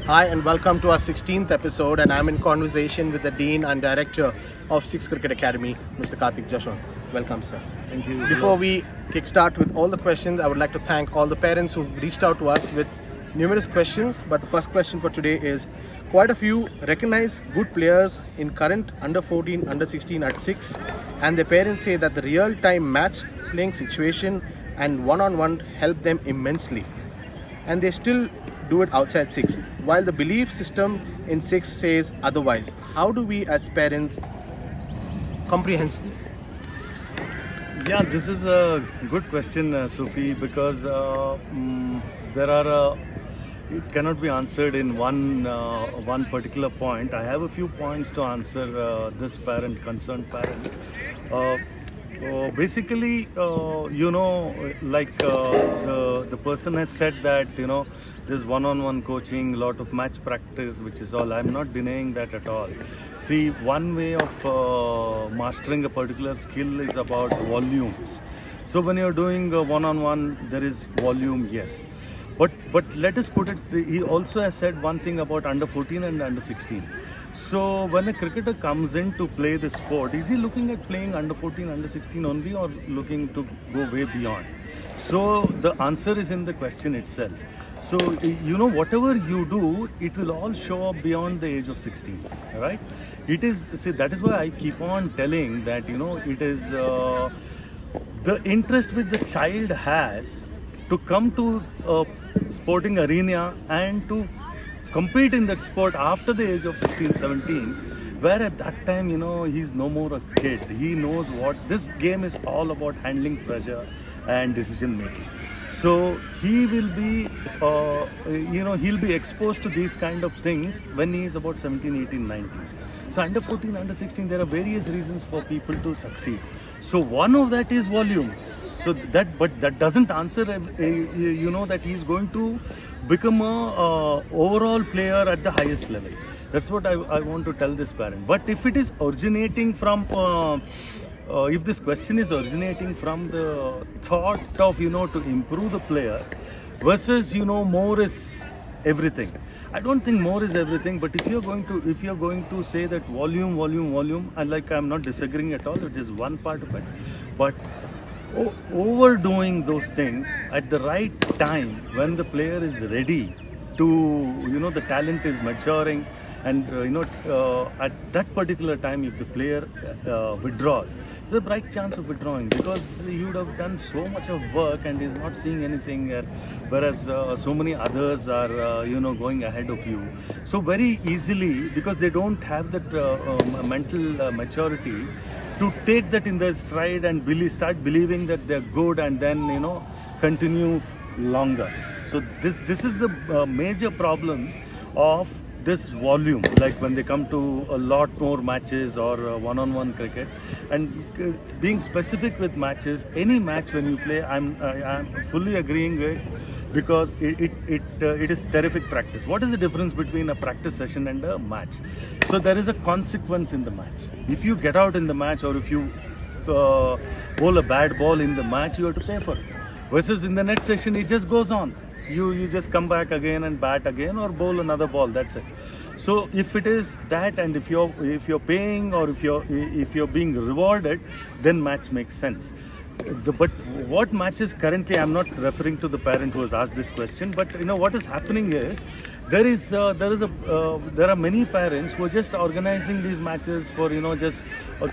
Hi and welcome to our 16th episode, and I'm in conversation with the Dean and Director of Six Cricket Academy, Mr. Karthik Jeshwant. Welcome, sir. Thank you. Before we kickstart with all the questions, I would like to thank all the parents who've reached out to us with numerous questions. But the first question for today is, quite a few recognize good players in current under 14, under 16 at 6, and their parents say that the real-time match playing situation and one-on-one help them immensely, and they still do it outside 6, while the belief system in 6 says otherwise. How do we as parents comprehend this? Yeah, this is a good question, Sufi, because there are. It cannot be answered in one particular point. I have a few points to answer this concerned parent. Basically, the person has said that there's one-on-one coaching, lot of match practice, which is all. I'm not denying that at all. See, one way of mastering a particular skill is about volumes. So when you're doing one-on-one, there is volume, yes. But let us put it, he also has said one thing about under 14 and under 16. So when a cricketer comes in to play the sport, is he looking at playing under 14, under 16 only, or looking to go way beyond? So the answer is in the question itself. So, whatever you do, it will all show up beyond the age of 16, right? It is, see, that is why I keep on telling that, it is the interest which the child has to come to a sporting arena and to compete in that sport after the age of 16, 17, where at that time, he's no more a kid. He knows what this game is all about: handling pressure and decision making. So he will be, he'll be exposed to these kind of things when he is about 17, 18, 19. So under 14, under 16, there are various reasons for people to succeed. So one of that is volumes. So but that doesn't answer, that he's going to become a overall player at the highest level. That's what I want to tell this parent. But if it is originating from, if this question is originating from the thought of, to improve the player versus, more is everything. I don't think more is everything, but if you're going to say that volume, I'm not disagreeing at all. It is one part of it, but overdoing those things at the right time when the player is ready to, the talent is maturing, and at that particular time, if the player withdraws, there's a bright chance of withdrawing, because you would have done so much of work and is not seeing anything, whereas so many others are going ahead of you. So very easily, because they don't have that mental maturity to take that in their stride and start believing that they're good, and then continue longer. So this is the major problem of this volume, like when they come to a lot more matches or one-on-one cricket. And being specific with matches, any match when you play, I'm fully agreeing with, because it is terrific practice. What is the difference between a practice session and a match? So there is a consequence in the match. If you get out in the match, or if you bowl a bad ball in the match, you have to pay for it. Versus in the next session, it just goes on. You just come back again and bat again, or bowl another ball. That's it. So if it is that, and if you're paying, or if you're being rewarded, then match makes sense. But what matches currently, I'm not referring to the parent who has asked this question, but what is happening is there are many parents who are just organizing these matches for just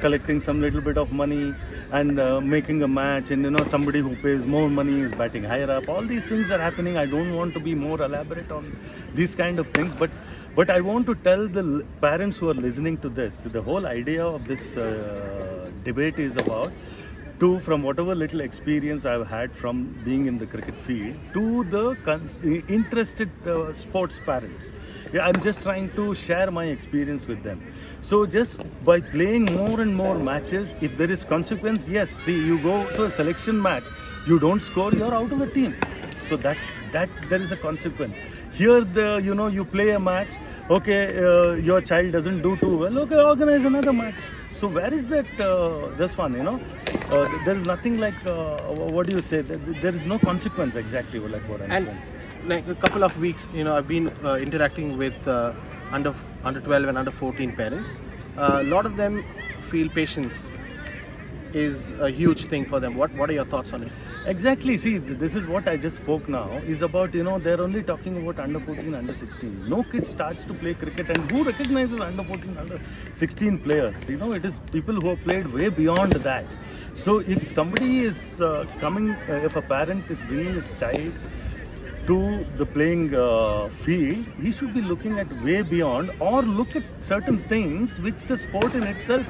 collecting some little bit of money and making a match, and somebody who pays more money is batting higher up. All these things are happening. I don't want to be more elaborate on these kind of things, but I want to tell the parents who are listening to this, the whole idea of this debate is about, from whatever little experience I've had from being in the cricket field, to the interested sports parents. Yeah, I'm just trying to share my experience with them. So just by playing more and more matches, if there is consequence, yes. See, you go to a selection match, you don't score, you're out of the team. So that there is a consequence. Here, you play a match, okay, your child doesn't do too well, okay, organize another match. So where is that, this one, there is nothing like, what do you say, there is no consequence exactly like what I'm saying. like a couple of weeks, I've been interacting with under 12 and under 14 parents. A lot of them feel patience is a huge thing for them. What are your thoughts on it? Exactly. See, this is what I just spoke now. Is about they're only talking about under 14, under 16. No kid starts to play cricket, and who recognizes under 14, under 16 players? It is people who have played way beyond that. So if somebody is if a parent is bringing his child to the playing field, he should be looking at way beyond, or look at certain things which the sport in itself,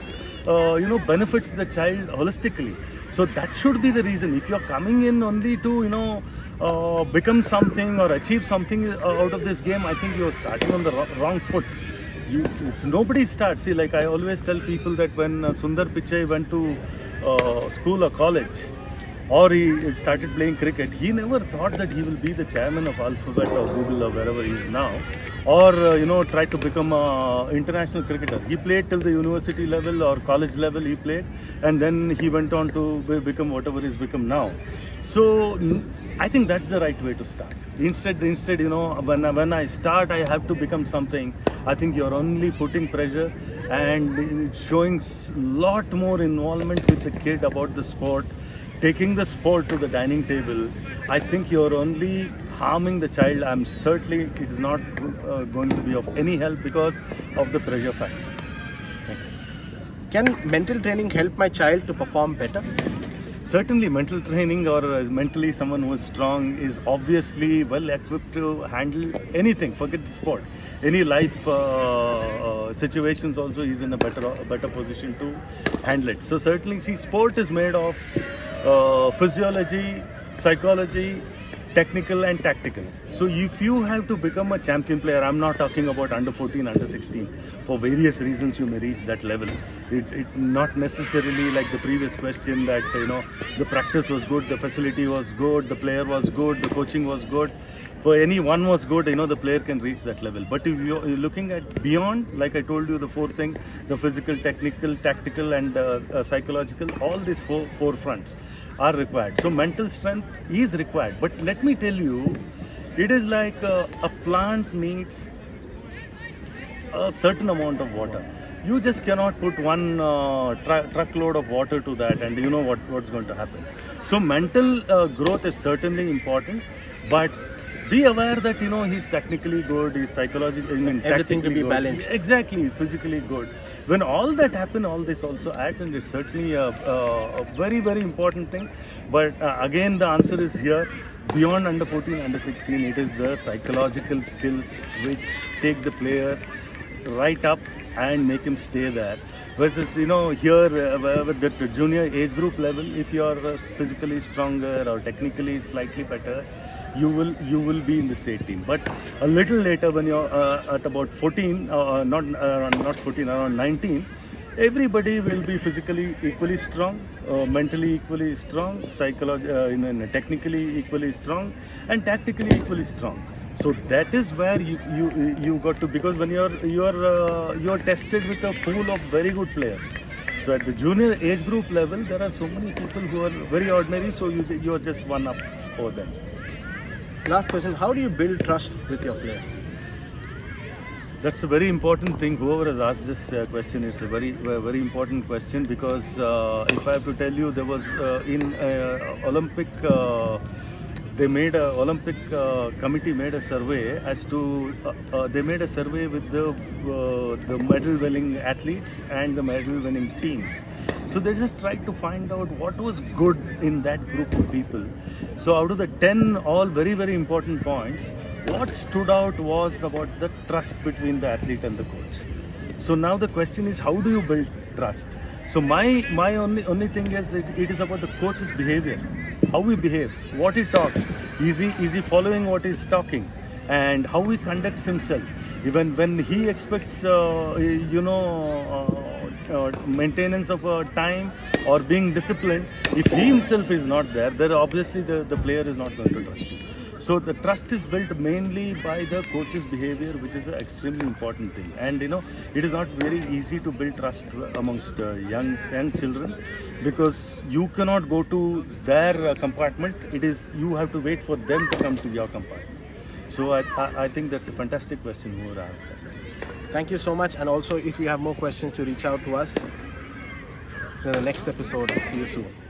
benefits the child holistically. So that should be the reason. If you're coming in only to, become something or achieve something out of this game, I think you're starting on the wrong foot. Nobody starts. See, like I always tell people that when Sundar Pichai went to school or college, or he started playing cricket, he never thought that he will be the chairman of Alphabet or Google or wherever he is now, or try to become an international cricketer. He played till the university level or college level he played, and then he went on to become whatever he's become now. So I think that's the right way to start. Instead, when I start, I have to become something. I think you're only putting pressure, and it's showing lot more involvement with the kid about the sport. Taking the sport to the dining table, I think you're only harming the child. I'm certainly it is not going to be of any help because of the pressure factor. Thank you. Can mental training help my child to perform better? Certainly, mental training or mentally someone who is strong is obviously well equipped to handle anything. Forget the sport. Any life situations also is in a better position to handle it. So certainly, see, sport is made of physiology, psychology, technical and tactical. So if you have to become a champion player, I'm not talking about under 14, under 16. For various reasons you may reach that level. It not necessarily like the previous question that the practice was good, the facility was good, the player was good, the coaching was good. For any one was good, the player can reach that level. But if you're looking at beyond, like I told you, the four thing, the physical, technical, tactical and psychological, all these four fronts are required. So mental strength is required. But let me tell you, it is like a plant needs a certain amount of water. You just cannot put one truckload of water to that, and you know what's going to happen. So mental growth is certainly important, but be aware that he's technically good, he's psychologically, Everything to be good. balanced. Exactly, physically good. When all that happens, all this also adds, and it's certainly a very, very important thing. But again, the answer is here. Beyond under 14, under 16, it is the psychological skills which take the player right up and make him stay there. Versus, here with the junior age group level, if you are physically stronger or technically slightly better, you will be in the state team. But a little later, when you're at about 14, not 14, around 19, everybody will be physically equally strong, mentally equally strong, technically equally strong, and tactically equally strong. So that is where you got to, because when you're tested with a pool of very good players. So at the junior age group level, there are so many people who are very ordinary. So you are just one up over them. Last question: how do you build trust with your player? That's a very important thing. Whoever has asked this question, it's a very important question, because if I have to tell you, there was in Olympic. They made a Olympic committee made a survey as to they made a survey with the medal winning athletes and the medal winning teams. So they just tried to find out what was good in that group of people. So out of the 10 all very, very important points, what stood out was about the trust between the athlete and the coach. So now the question is, how do you build trust? So my only thing is it is about the coach's behavior, how he behaves, what he talks, is he following what he's talking, and how he conducts himself. Even when he expects, maintenance of time or being disciplined, if he himself is not there, then obviously the player is not going to trust you. So the trust is built mainly by the coach's behavior, which is an extremely important thing. And it is not very easy to build trust amongst young children, because you cannot go to their compartment. It is you have to wait for them to come to your compartment. So I think that's a fantastic question whoever asked that. Thank you so much. And also, if you have more questions, to reach out to us in the next episode. See you soon.